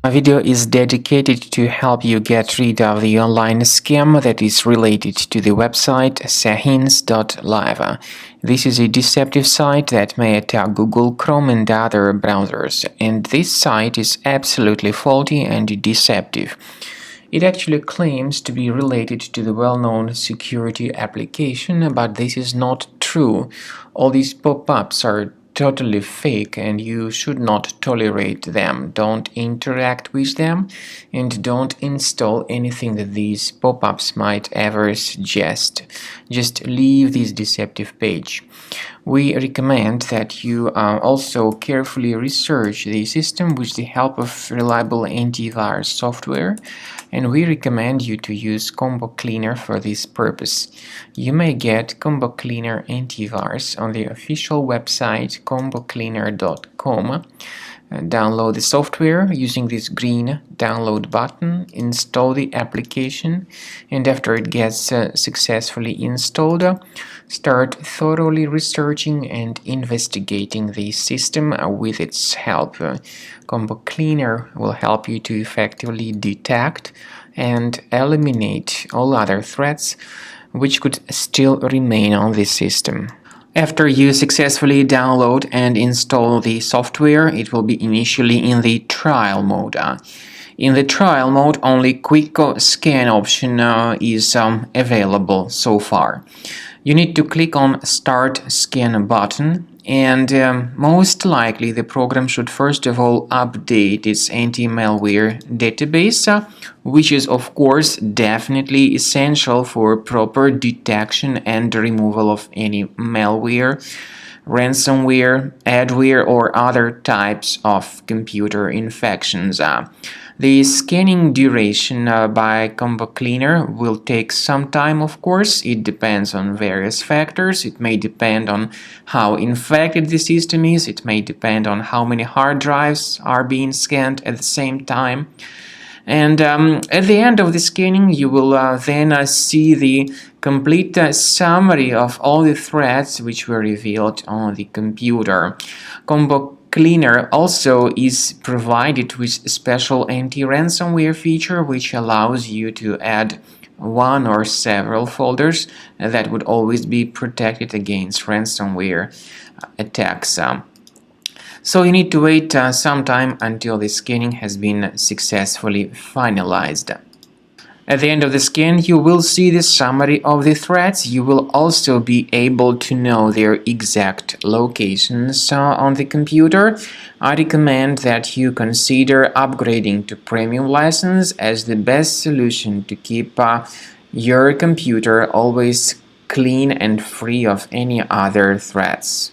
My video is dedicated to help you get rid of the online scam that is related to the website Sehins.live. This is a deceptive site that may attack Google, Chrome and other browsers, and this site is absolutely faulty and deceptive. It actually claims to be related to the well-known security application, but this is not true. All these pop-ups are totally fake and you should not tolerate them. Don't interact with them and don't install anything that these pop-ups might ever suggest. Just leave this deceptive page. We recommend that you also carefully research the system with the help of reliable antivirus software, and we recommend you to use Combo Cleaner for this purpose. You may get Combo Cleaner antivirus on the official website combocleaner.com. Download the software using this green download button, install the application, and after it gets successfully installed, start thoroughly researching and investigating the system with its help. Combo Cleaner will help you to effectively detect and eliminate all other threats which could still remain on the system. After you successfully download and install the software, it will be initially in the trial mode. In the trial mode, only Quick Scan option is available so far. You need to click on Start Scan button, and most likely the program should first of all update its anti-malware database, which is of course definitely essential for proper detection and removal of any malware, ransomware, adware, or other types of computer infections. The scanning duration by Combo Cleaner will take some time, of course. It depends on various factors. It may depend on how infected the system is. It may depend on how many hard drives are being scanned at the same time. And at the end of the scanning, you will then see the complete summary of all the threats which were revealed on the computer. Combo Cleaner also is provided with a special anti-ransomware feature which allows you to add one or several folders that would always be protected against ransomware attacks. So you need to wait some time until the scanning has been successfully finalized. At the end of the scan, you will see the summary of the threats. You will also be able to know their exact locations on the computer. I recommend that you consider upgrading to premium license as the best solution to keep your computer always clean and free of any other threats.